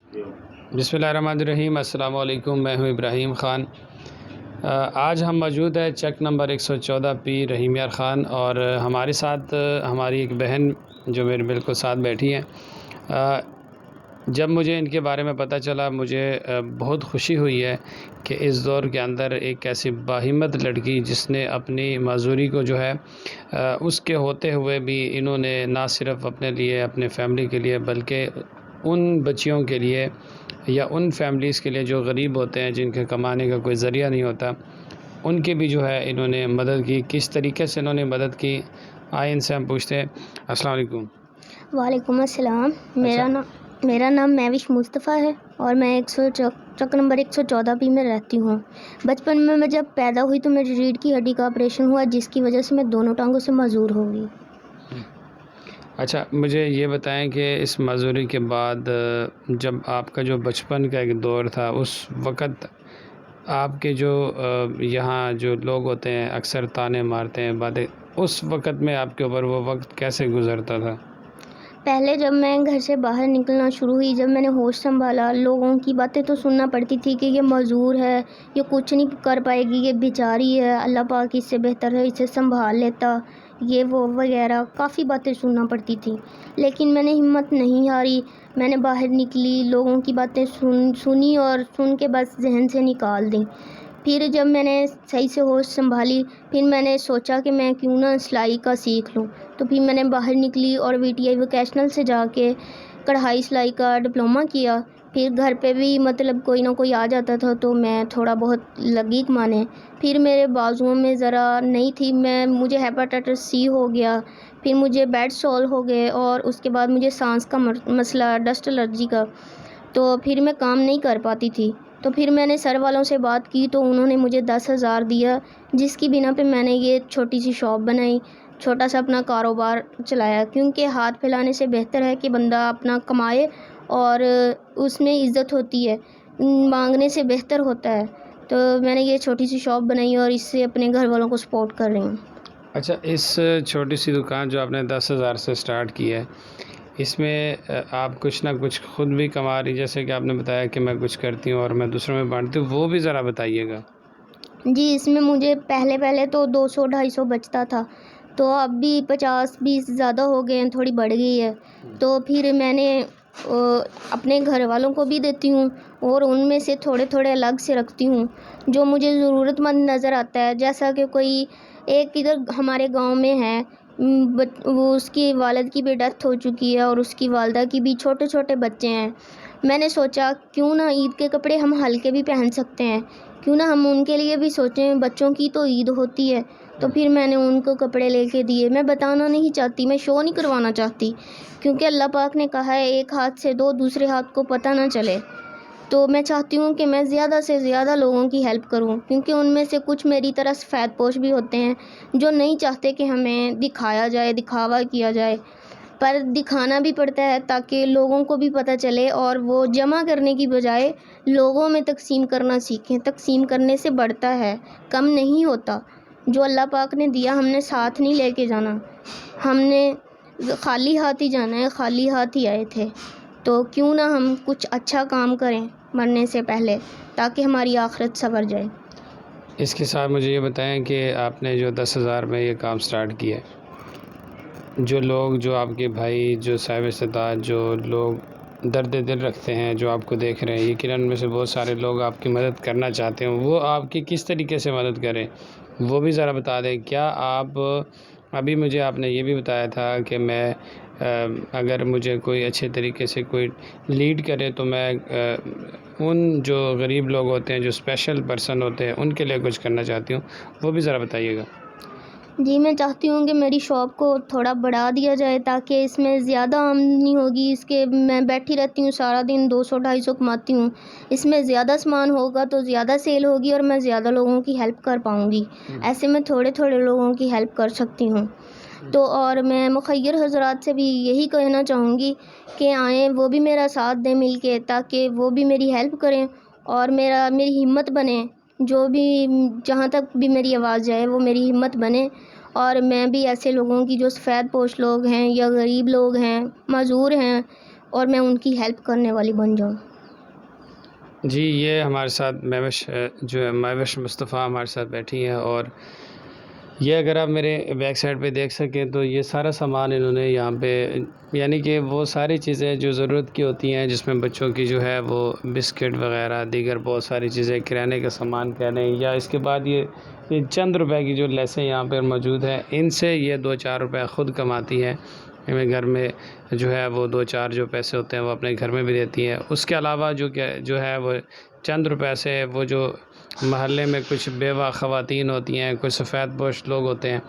बिस्मिल्लाहिर्रहमानिर्रहीम। अस्सलाम वालेकुम। मैं हूं इब्राहिम ख़ान। आज हम मौजूद है चक नंबर 114 पी रहीम यार ख़ान, और हमारे साथ हमारी एक बहन जो मेरे बिल्कुल साथ बैठी हैं। जब मुझे इनके बारे में पता चला, मुझे बहुत खुशी हुई है कि इस दौर के अंदर एक ऐसी बाहिम्मत लड़की जिसने अपनी माजूरी को जो है उसके होते हुए भी इन्होंने ना सिर्फ़ अपने लिए, अपने फैमिली के लिए, बल्कि उन बच्चियों के लिए या उन फैमिलीज़ के लिए जो गरीब होते हैं, जिनके कमाने का कोई ज़रिया नहीं होता, उनकी भी जो है इन्होंने मदद की। किस तरीके से इन्होंने मदद की, आए इनसे हम पूछते हैं। अस्सलाम वालेकुम। वालेकुम अस्सलाम। मेरा नाम महविश मुस्तफ़ा है और मैं चक नंबर 114 पी में रहती हूँ। बचपन में मैं जब पैदा हुई तो मेरी रीढ़ की हड्डी का ऑपरेशन हुआ, जिसकी वजह से मैं दोनों टांगों से मजबूर हो गई। अच्छा, मुझे ये बताएं कि इस माजूरी के बाद जब आपका जो बचपन का एक दौर था, उस वक़्त आपके जो यहाँ जो लोग होते हैं अक्सर ताने मारते हैं, बातें, उस वक़्त में आपके ऊपर वो वक्त कैसे गुज़रता था? पहले जब मैं घर से बाहर निकलना शुरू हुई, जब मैंने होश संभाला, लोगों की बातें तो सुनना पड़ती थी कि ये मजदूर है, ये कुछ नहीं कर पाएगी, ये बेचारी है, अल्लाह पाक इससे बेहतर है, इसे संभाल लेता, ये वो वगैरह काफ़ी बातें सुनना पड़ती थी। लेकिन मैंने हिम्मत नहीं हारी। मैंने बाहर निकली, लोगों की बातें सुनी और सुन के बस जहन से निकाल दी। फिर जब मैंने सही से होश संभाली, फिर मैंने सोचा कि मैं क्यों ना सिलाई का सीख लूँ। तो फिर मैंने बाहर निकली और VTI वोकेशनल से जाके कढ़ाई सिलाई का डिप्लोमा किया। फिर घर पे भी मतलब कोई ना कोई आ जाता था तो मैं थोड़ा बहुत लगी कमाने। फिर मेरे बाजुओं में ज़रा नहीं थी, मुझे हेपेटाइटिस C हो गया, फिर मुझे बेड सोल हो गए और उसके बाद मुझे सांस का मसला, डस्ट एलर्जी का। तो फिर मैं काम नहीं कर पाती थी। तो फिर मैंने सर वालों से बात की तो उन्होंने मुझे 10,000 दिया, जिसकी बिना पे मैंने ये छोटी सी शॉप बनाई, छोटा सा अपना कारोबार चलाया। क्योंकि हाथ फैलाने से बेहतर है कि बंदा अपना कमाए और उसमें इज़्ज़त होती है, मांगने से बेहतर होता है। तो मैंने ये छोटी सी शॉप बनाई और इससे अपने घर वालों को सपोर्ट कर रही हूँ। अच्छा, इस छोटी सी दुकान जो आपने 10,000 से स्टार्ट की है, इसमें आप कुछ ना कुछ ख़ुद भी कमा रही, जैसे कि आपने बताया कि मैं कुछ करती हूँ और मैं दूसरों में बांटती हूँ, वो भी ज़रा बताइएगा। जी, इसमें मुझे पहले तो 200-250 बचता था, तो अब भी 50-20 ज़्यादा हो गए हैं, थोड़ी बढ़ गई है। तो फिर मैंने अपने घर वालों को भी देती हूँ और उनमें से थोड़े-थोड़े अलग से रखती हूँ, जो मुझे ज़रूरतमंद नज़र आता है। जैसा कि कोई एक इधर हमारे गाँव में है, वो उसकी वालिद की भी डेथ हो चुकी है और उसकी वालिदा की भी छोटे-छोटे बच्चे हैं। मैंने सोचा क्यों ना ईद के कपड़े हम हल्के भी पहन सकते हैं, क्यों ना हम उनके लिए भी सोचें, बच्चों की तो ईद होती है। तो फिर मैंने उनको कपड़े लेके दिए। मैं बताना नहीं चाहती, मैं शो नहीं करवाना चाहती, क्योंकि अल्लाह पाक ने कहा है एक हाथ से दो, दूसरे हाथ को पता ना चले। तो मैं चाहती हूँ कि मैं ज़्यादा से ज़्यादा लोगों की हेल्प करूँ, क्योंकि उनमें से कुछ मेरी तरह सफ़ेदपोश भी होते हैं जो नहीं चाहते कि हमें दिखाया जाए, दिखावा किया जाए, पर दिखाना भी पड़ता है ताकि लोगों को भी पता चले और वो जमा करने की बजाय लोगों में तकसीम करना सीखें। तकसीम करने से बढ़ता है, कम नहीं होता। जो अल्लाह पाक ने दिया हमने साथ नहीं लेके जाना, हमने खाली हाथ ही जाना है, खाली हाथ ही आए थे। तो क्यों ना हम कुछ अच्छा काम करें मरने से पहले, ताकि हमारी आखिरत संवर जाए। इसके साथ मुझे ये बताएं कि आपने जो 10,000 में ये काम स्टार्ट किया है, जो लोग, जो आपके भाई, जो साहिब इस्तेताअत, जो लोग दर्द दिल रखते हैं, जो आपको देख रहे हैं, यकीनन उनमें से बहुत सारे लोग आपकी मदद करना चाहते हैं, वो आपकी किस तरीके से मदद करें, वो भी ज़रा बता दें। क्या आप, अभी मुझे आपने ये भी बताया था कि मैं अगर मुझे कोई अच्छे तरीके से कोई लीड करे तो मैं उन जो गरीब लोग होते हैं, जो स्पेशल पर्सन होते हैं, उनके लिए कुछ करना चाहती हूँ, वो भी ज़रा बताइएगा। जी, मैं चाहती हूँ कि मेरी शॉप को थोड़ा बढ़ा दिया जाए ताकि इसमें ज़्यादा आमदनी होगी। इसके मैं बैठी रहती हूँ सारा दिन, 200-250 कमाती हूँ। इसमें ज़्यादा सामान होगा तो ज़्यादा सेल होगी और मैं ज़्यादा लोगों की हेल्प कर पाऊँगी। ऐसे मैं थोड़े-थोड़े लोगों की हेल्प कर सकती हूँ। तो और मैं मुखय्यर हज़रात से भी यही कहना चाहूँगी कि आएँ, वो भी मेरा साथ दें मिल के, ताकि वो भी मेरी हेल्प करें और मेरी हिम्मत बने। जो भी जहाँ तक भी मेरी आवाज़ जाए वो मेरी हिम्मत बने और मैं भी ऐसे लोगों की, जो सफ़ेदपोश लोग हैं या गरीब लोग हैं, मजदूर हैं, और मैं उनकी हेल्प करने वाली बन जाऊँ। جی یہ ہمارے ساتھ مہوش جو ہے مہوش مصطفیٰ ہمارے ساتھ بیٹھی ہیں، اور یہ اگر آپ میرے بیک سائڈ پہ دیکھ سکیں تو یہ سارا سامان انہوں نے یہاں پہ، یعنی کہ وہ ساری چیزیں جو ضرورت کی ہوتی ہیں، جس میں بچوں کی جو ہے وہ بسکٹ وغیرہ دیگر بہت ساری چیزیں، کرانے کا سامان کہہ لیں، یا اس کے بعد یہ چند روپے کی جو لیسیں یہاں پر موجود ہیں، ان سے یہ 2-4 روپے خود کماتی ہے، ہمیں گھر میں جو ہے وہ 2-4 جو پیسے ہوتے ہیں وہ اپنے گھر میں بھی دیتی ہیں۔ اس کے علاوہ جو ہے وہ چند روپے سے وہ جو محلے میں کچھ بیوہ خواتین ہوتی ہیں، کچھ سفید پوش لوگ ہوتے ہیں،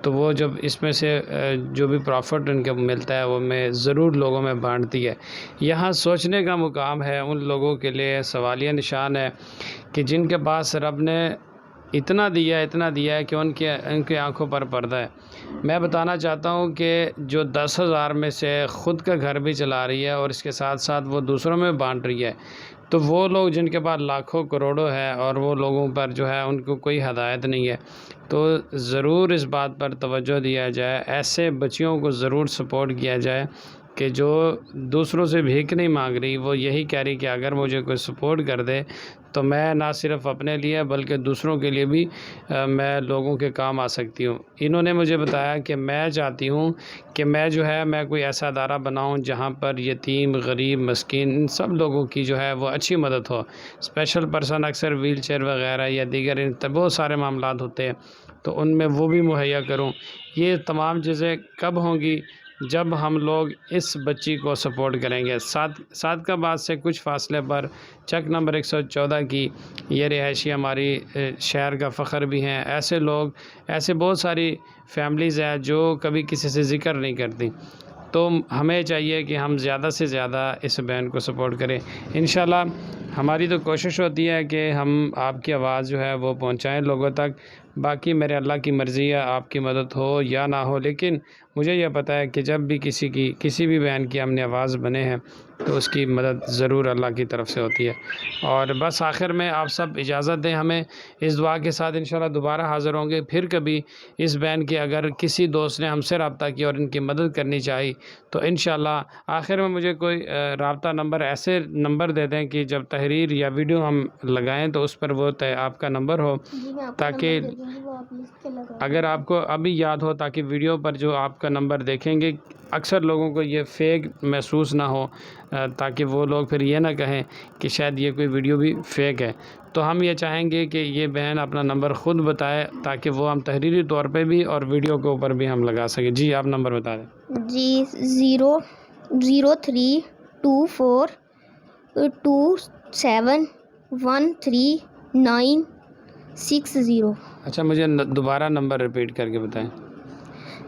تو وہ جب اس میں سے جو بھی پروفٹ ان کو ملتا ہے وہ میں ضرور لوگوں میں بانٹتی ہے۔ یہاں سوچنے کا مقام ہے ان لوگوں کے لیے، سوالیہ نشان ہے کہ جن کے پاس رب نے اتنا دیا ہے کہ ان کی آنکھوں پر پردہ ہے۔ میں بتانا چاہتا ہوں کہ جو 10,000 میں سے خود کا گھر بھی چلا رہی ہے اور اس کے ساتھ ساتھ وہ دوسروں میں بانٹ رہی ہے، تو وہ لوگ جن کے پاس لاکھوں کروڑوں ہے اور وہ لوگوں پر جو ہے ان کو کوئی ہدایت نہیں ہے، تو ضرور اس بات پر توجہ دیا جائے، ایسے بچیوں کو ضرور سپورٹ کیا جائے کہ جو دوسروں سے بھیک نہیں مانگ رہی، وہ یہی کہہ رہی کہ اگر مجھے کوئی سپورٹ کر دے تو میں نہ صرف اپنے لیے بلکہ دوسروں کے لیے بھی میں لوگوں کے کام آ سکتی ہوں۔ انہوں نے مجھے بتایا کہ میں چاہتی ہوں کہ میں کوئی ایسا ادارہ بناؤں جہاں پر یتیم، غریب، مسکین، ان سب لوگوں کی جو ہے وہ اچھی مدد ہو۔ اسپیشل پرسن اکثر ویل چیئر وغیرہ یا دیگر بہت سارے معاملات ہوتے ہیں، تو ان میں وہ بھی مہیا کروں۔ یہ تمام چیزیں کب ہوں گی؟ جب ہم لوگ اس بچی کو سپورٹ کریں گے۔ صادقآباد سے کچھ فاصلے پر چک نمبر 114 کی یہ رہائشی ہماری شہر کا فخر بھی ہیں۔ ایسے لوگ، ایسے بہت ساری فیملیز ہیں جو کبھی کسی سے ذکر نہیں کرتی، تو ہمیں چاہیے کہ ہم زیادہ سے زیادہ اس بہن کو سپورٹ کریں۔ انشاءاللہ ہماری تو کوشش ہوتی ہے کہ ہم آپ کی آواز جو ہے وہ پہنچائیں لوگوں تک، باقی میرے اللہ کی مرضی ہے آپ کی مدد ہو یا نہ ہو، لیکن مجھے یہ پتہ ہے کہ جب بھی کسی بھی بہن کی ہم نے آواز بنے ہیں تو اس کی مدد ضرور اللہ کی طرف سے ہوتی ہے۔ اور بس آخر میں آپ سب اجازت دیں ہمیں، اس دعا کے ساتھ انشاءاللہ دوبارہ حاضر ہوں گے پھر کبھی اس بہن کی اگر کسی دوست نے ہم سے رابطہ کیا اور ان کی مدد کرنی چاہی تو انشاءاللہ آخر میں مجھے کوئی رابطہ نمبر، ایسے نمبر دے دیں کہ جب تحریر یا ویڈیو ہم لگائیں تو اس پر وہ آپ کا نمبر ہو، تاکہ اگر آپ کو ابھی یاد ہو، تاکہ ویڈیو پر جو آپ کا نمبر دیکھیں گے اکثر لوگوں کو یہ فیک محسوس نہ ہو، تاکہ وہ لوگ پھر یہ نہ کہیں کہ شاید یہ کوئی ویڈیو بھی فیک ہے۔ تو ہم یہ چاہیں گے کہ یہ بہن اپنا نمبر خود بتائے تاکہ وہ ہم تحریری طور پہ بھی اور ویڈیو کے اوپر بھی ہم لگا سکیں۔ جی آپ نمبر بتا دیں۔ جی 03247139660۔ اچھا مجھے دوبارہ نمبر ریپیٹ کر کے بتائیں۔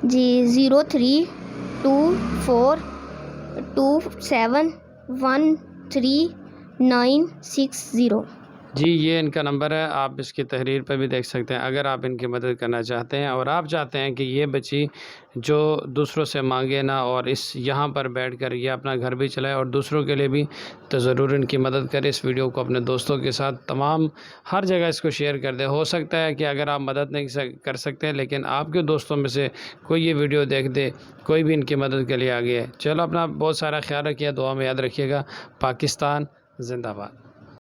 جی 03247139660۔ جی یہ ان کا نمبر ہے، آپ اس کی تحریر پہ بھی دیکھ سکتے ہیں اگر آپ ان کی مدد کرنا چاہتے ہیں، اور آپ چاہتے ہیں کہ یہ بچی جو دوسروں سے مانگے نہ اور یہاں پر بیٹھ کر یہ اپنا گھر بھی چلائے اور دوسروں کے لیے بھی، تو ضرور ان کی مدد کرے۔ اس ویڈیو کو اپنے دوستوں کے ساتھ تمام ہر جگہ اس کو شیئر کر دے۔ ہو سکتا ہے کہ اگر آپ مدد نہیں کر سکتے لیکن آپ کے دوستوں میں سے کوئی یہ ویڈیو دیکھ دے، کوئی بھی ان کی مدد کے لیے آگے ہے۔ چلو اپنا بہت سارا خیال رکھیے، دعا میں یاد رکھیے گا۔ پاکستان زندہ باد۔